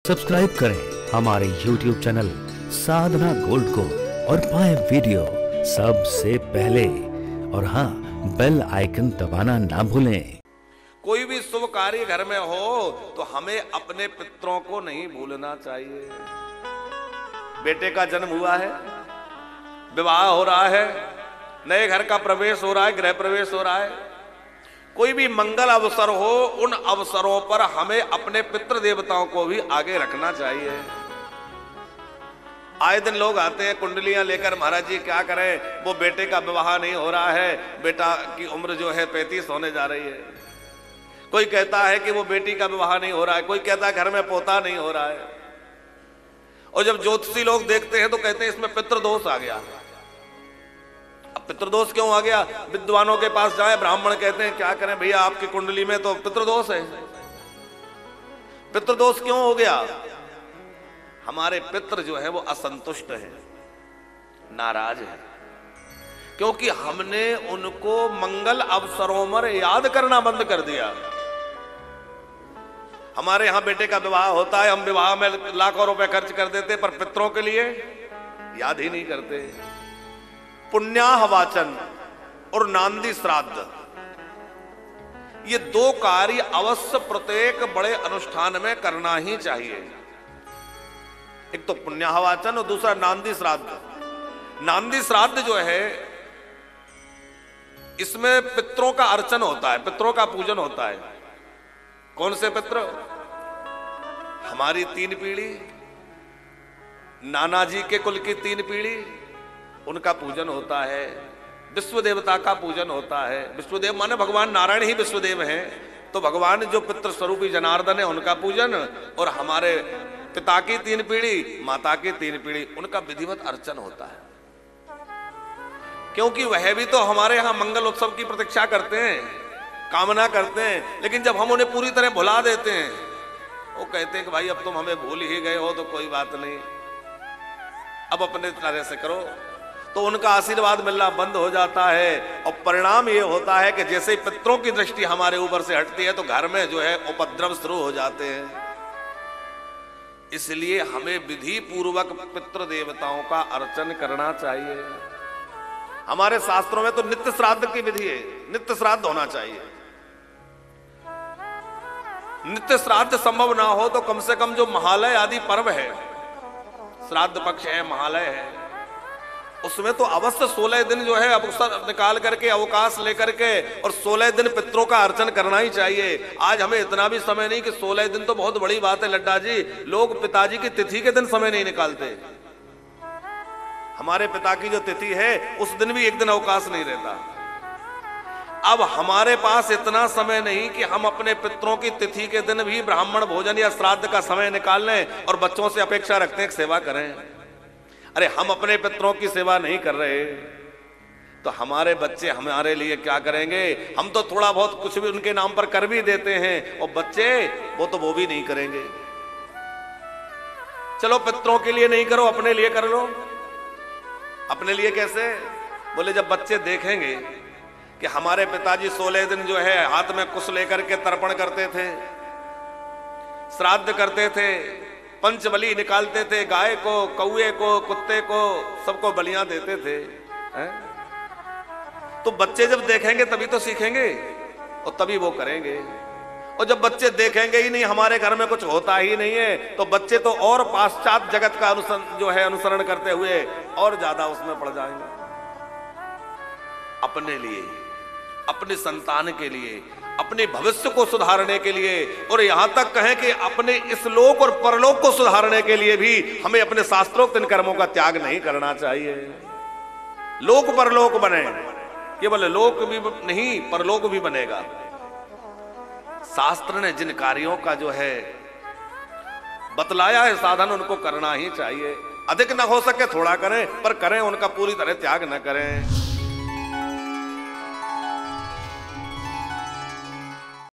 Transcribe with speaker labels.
Speaker 1: Subscribe करें हमारे YouTube channel साधना gold को और पाएं वीडियो सबसे पहले। और हाँ, बेल आइकन दबाना ना भूलें।
Speaker 2: कोई भी शुभ कार्य घर में हो तो हमें अपने पितरों को नहीं भूलना चाहिए। बेटे का जन्म हुआ है, विवाह हो रहा है, नए घर का प्रवेश हो रहा है, गृह प्रवेश हो रहा है, कोई भी मंगल अवसर हो, उन अवसरों पर हमें अपने पितृ देवताओं को भी आगे रखना चाहिए। आए दिन लोग आते हैं कुंडलियां लेकर, महाराज जी क्या करें, वो बेटे का विवाह नहीं हो रहा है, बेटा की उम्र जो है 35 होने जा रही है। कोई कहता है कि वो बेटी का विवाह नहीं हो रहा है, कोई कहता है घर में पोता नहीं हो रहा है। और जब ज्योतिषी लोग देखते हैं तो कहते हैं इसमें पितृदोष आ गया। अब पितृदोष क्यों आ गया? विद्वानों के पास जाए, ब्राह्मण कहते हैं क्या करें भैया, आपकी कुंडली में तो पितृदोष है। पितृदोष क्यों हो गया? हमारे पितृ जो है वो असंतुष्ट है, नाराज है, क्योंकि हमने उनको मंगल अवसरों में याद करना बंद कर दिया। हमारे यहां बेटे का विवाह होता है, हम विवाह में लाखों रुपए खर्च कर देते, पर पितरों के लिए याद ही नहीं करते। पुण्याह वाचन और नांदी श्राद्ध, ये दो कार्य अवश्य प्रत्येक बड़े अनुष्ठान में करना ही चाहिए। एक तो पुण्याह वाचन और दूसरा नांदी श्राद्ध। नांदी श्राद्ध जो है, इसमें पितरों का अर्चन होता है, पितरों का पूजन होता है। कौन से पितर? हमारी 3 पीढ़ी, नाना जी के कुल की 3 पीढ़ी, उनका पूजन होता है। विश्व देवता का पूजन होता है। विश्वदेव माने भगवान नारायण ही विश्वदेव हैं, तो भगवान जो पितृ स्वरूपी जनार्दन है उनका पूजन, और हमारे पिता की 3 पीढ़ी, माता की 3 पीढ़ी, उनका विधिवत अर्चन होता है। क्योंकि वह भी तो हमारे यहां मंगल उत्सव की प्रतीक्षा करते हैं, कामना करते हैं, लेकिन जब हम उन्हें पूरी तरह भुला देते हैं, वो कहते हैं कि भाई अब तुम हमें भूल ही गए हो तो कोई बात नहीं, अब अपने तरह से करो, तो उनका आशीर्वाद मिलना बंद हो जाता है। और परिणाम ये होता है कि जैसे ही पितरों की दृष्टि हमारे ऊपर से हटती है तो घर में जो है उपद्रव शुरू हो जाते हैं। इसलिए हमें विधि पूर्वक पितृ देवताओं का अर्चन करना चाहिए। हमारे शास्त्रों में तो नित्य श्राद्ध की विधि है, नित्य श्राद्ध होना चाहिए। नित्य श्राद्ध संभव ना हो तो कम से कम जो महालय आदि पर्व है, श्राद्ध पक्ष है, महालय है, उसमें तो अवश्य 16 दिन जो है अवसर निकाल करके, अवकाश लेकर के, और 16 दिन पितरों का अर्चन करना ही चाहिए। आज हमें इतना भी समय नहीं कि 16 दिन तो बहुत बड़ी बात है लड्डा जी, लोग पिताजी की तिथि के दिन समय नहीं निकालते। हमारे पिता की जो तिथि है उस दिन भी एक दिन अवकाश नहीं रहता। अब हमारे पास इतना समय नहीं कि हम अपने पितरों की तिथि के दिन भी ब्राह्मण भोजन या श्राद्ध का समय निकाल लें और बच्चों से अपेक्षा रखते हैं कि सेवा करें। अरे हम अपने पितरों की सेवा नहीं कर रहे तो हमारे बच्चे हमारे लिए क्या करेंगे? हम तो थोड़ा बहुत कुछ भी उनके नाम पर कर भी देते हैं, और बच्चे वो भी नहीं करेंगे। चलो पितरों के लिए नहीं करो, अपने लिए कर लो। अपने लिए कैसे? बोले जब बच्चे देखेंगे कि हमारे पिताजी 16 दिन जो है हाथ में कुश लेकर के तर्पण करते थे, श्राद्ध करते थे, पंचबली निकालते थे, गाय को, कौए को, कुत्ते को, सबको बलियां देते थे, तो बच्चे जब देखेंगे तभी तो सीखेंगे और तभी वो करेंगे। और जब बच्चे देखेंगे ही नहीं, हमारे घर में कुछ होता ही नहीं है, तो बच्चे तो और पाश्चात्य जगत का अनुसरण करते हुए और ज्यादा उसमें पड़ जाएंगे। अपने लिए, अपने संतान के लिए, अपने भविष्य को सुधारने के लिए, और यहां तक कहें कि अपने इस लोक और परलोक को सुधारने के लिए भी हमें अपने शास्त्रोक्त इन कर्मों का त्याग नहीं करना चाहिए। लोक परलोक बने, केवल लोक भी नहीं परलोक भी बनेगा। शास्त्र ने जिन कार्यों का जो है बतलाया है साधन, उनको करना ही चाहिए। अधिक ना हो सके थोड़ा करें, पर करें, उनका पूरी तरह त्याग न करें।